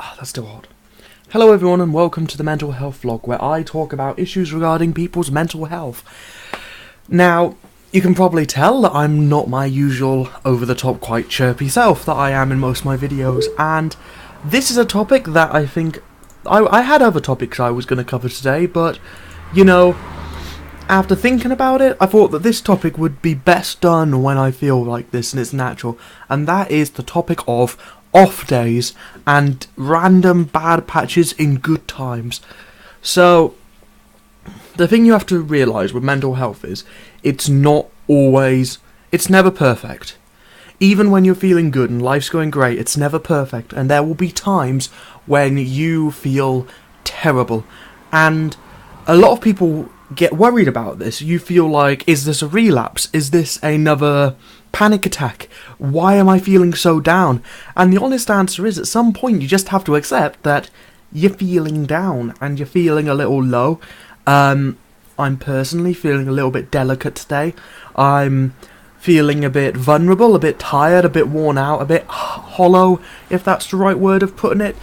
That's still hard. Hello everyone and welcome to the Mental Health Vlog, where I talk about issues regarding people's mental health. Now, you can probably tell that I'm not my usual over-the-top quite chirpy self that I am in most of my videos, and this is a topic that I think... I had other topics I was going to cover today, but, you know, after thinking about it, I thought that this topic would be best done when I feel like this and it's natural, and that is the topic of off days and random bad patches in good times. So, the thing you have to realise with mental health is, it's never perfect. Even when you're feeling good and life's going great, it's never perfect, and there will be times when you feel terrible, and a lot of people get worried about this. You feel like, is this a relapse? Is this another panic attack? Why am I feeling so down? And the honest answer is, at some point you just have to accept that you're feeling down and you're feeling a little low. I'm personally feeling a little bit delicate today. I'm feeling a bit vulnerable, a bit tired, a bit worn out, a bit hollow, if that's the right word of putting it.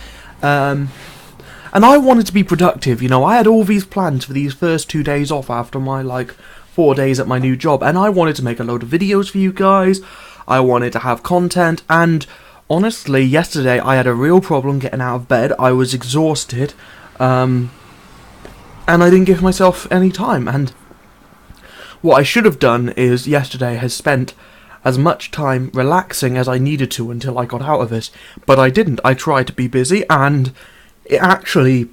And I wanted to be productive, you know. I had all these plans for these first 2 days off after my, 4 days at my new job, and I wanted to make a load of videos for you guys. I wanted to have content, and honestly, yesterday I had a real problem getting out of bed. I was exhausted, and I didn't give myself any time, and what I should have done is, yesterday, has spent as much time relaxing as I needed to until I got out of it, but I didn't. I tried to be busy, and it actually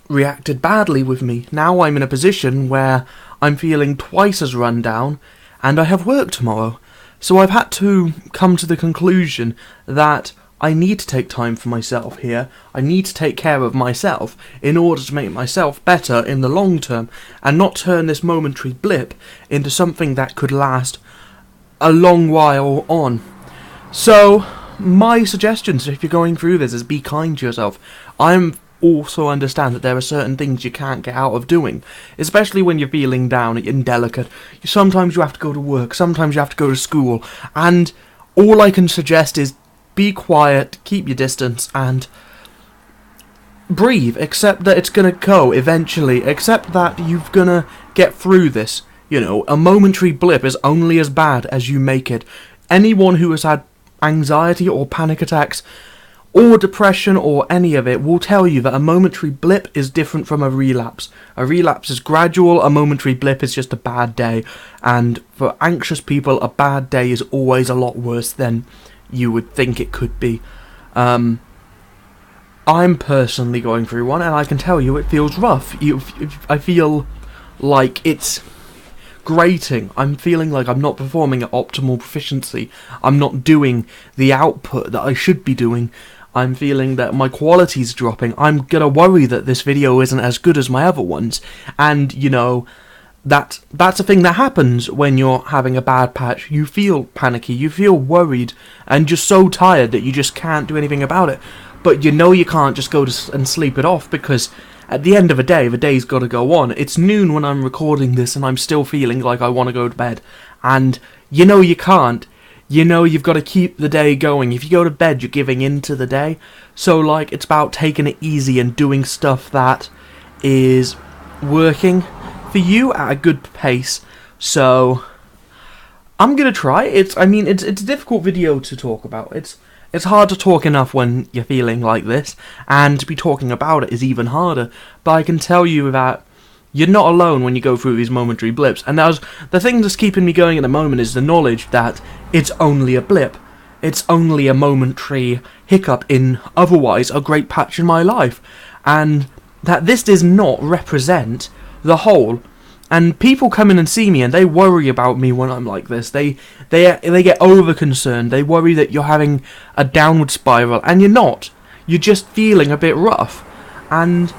reacted badly with me. Now I'm in a position where I'm feeling twice as run down, and I have work tomorrow. So I've had to come to the conclusion that I need to take time for myself here. I need to take care of myself in order to make myself better in the long term, and not turn this momentary blip into something that could last a long while on. So, my suggestions, if you're going through this, is be kind to yourself. I also understand that there are certain things you can't get out of doing, especially when you're feeling down and delicate. Sometimes you have to go to work, sometimes you have to go to school, and all I can suggest is be quiet, keep your distance, and breathe. Accept that it's gonna go eventually. Accept that you're gonna get through this. You know, a momentary blip is only as bad as you make it. Anyone who has had anxiety or panic attacks or depression or any of it will tell you that a momentary blip is different from a relapse. A relapse is gradual, a momentary blip is just a bad day, and for anxious people, a bad day is always a lot worse than you would think it could be. I'm personally going through one, and I can tell you it feels rough. I feel like it's grating. I'm feeling like I'm not performing at optimal proficiency. I'm not doing the output that I should be doing. I'm feeling that my quality's dropping. I'm gonna worry that this video isn't as good as my other ones. And, you know, that's a thing that happens when you're having a bad patch. You feel panicky, you feel worried, and just so tired that you just can't do anything about it. But you know you can't just go and sleep it off, because at the end of the day's got to go on. It's noon when I'm recording this, and I'm still feeling like I want to go to bed. And you know you can't. You know you've got to keep the day going. If you go to bed, you're giving in to the day. So, it's about taking it easy and doing stuff that is working for you at a good pace. So, I'm gonna try. It's a difficult video to talk about. It's hard to talk enough when you're feeling like this, and to be talking about it is even harder. But I can tell you that you're not alone when you go through these momentary blips. And the thing that's keeping me going at the moment is the knowledge that it's only a blip. It's only a momentary hiccup in otherwise a great patch in my life. And that this does not represent the whole. And people come in and see me, and they worry about me when I'm like this. They get over concerned. They worry that you're having a downward spiral, and you're not. You're just feeling a bit rough. And,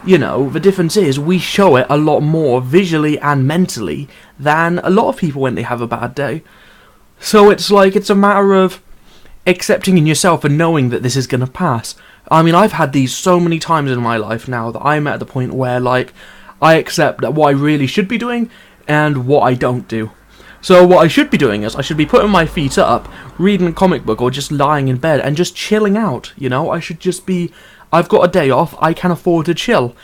you know, the difference is we show it a lot more visually and mentally than a lot of people when they have a bad day. So it's a matter of accepting in yourself and knowing that this is going to pass. I mean, I've had these so many times in my life now that I'm at the point where, I accept that what I really should be doing and what I don't do. So what I should be doing is I should be putting my feet up, reading a comic book, or just lying in bed and just chilling out, you know? I should just be... I've got a day off, I can afford to chill.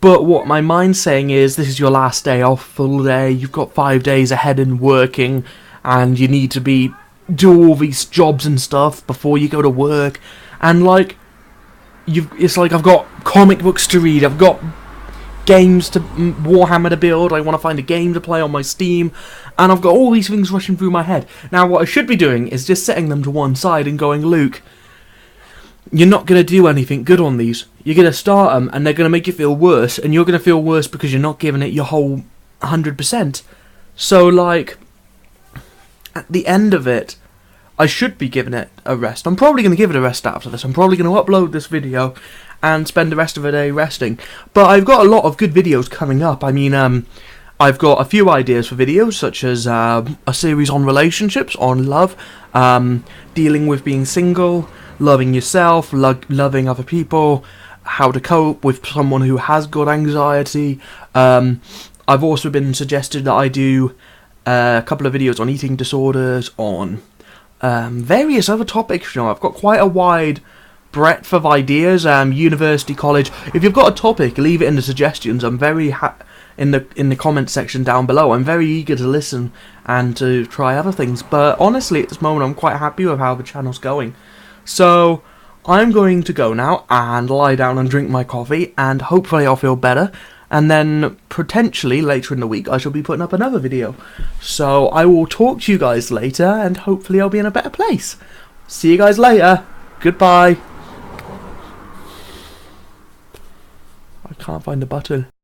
But what my mind's saying is, this is your last day off, full day, you've got 5 days ahead and working, and you need to do all these jobs and stuff before you go to work. And, like, it's like I've got comic books to read, I've got games to Warhammer to build, I want to find a game to play on my Steam, and I've got all these things rushing through my head. Now what I should be doing is just setting them to one side and going, Luke, you're not going to do anything good on these. You're going to start them and they're going to make you feel worse, and you're going to feel worse because you're not giving it your whole 100%. So, like, at the end of it, I should be giving it a rest. I'm probably going to give it a rest after this. I'm probably going to upload this video and spend the rest of the day resting. But I've got a lot of good videos coming up. I mean, I've got a few ideas for videos, such as a series on relationships, on love, dealing with being single, loving yourself, loving other people, how to cope with someone who has got anxiety. I've also been suggested that I do a couple of videos on eating disorders, on various other topics. You know, I've got quite a wide breadth of ideas. University, college. If you've got a topic, leave it in the suggestions. I'm very in the comment section down below. I'm very eager to listen and to try other things. But honestly, at this moment, I'm quite happy with how the channel's going. So I'm going to go now and lie down and drink my coffee, and hopefully I'll feel better. And then potentially later in the week I shall be putting up another video. So I will talk to you guys later, and hopefully I'll be in a better place. See you guys later. Goodbye. I can't find the button.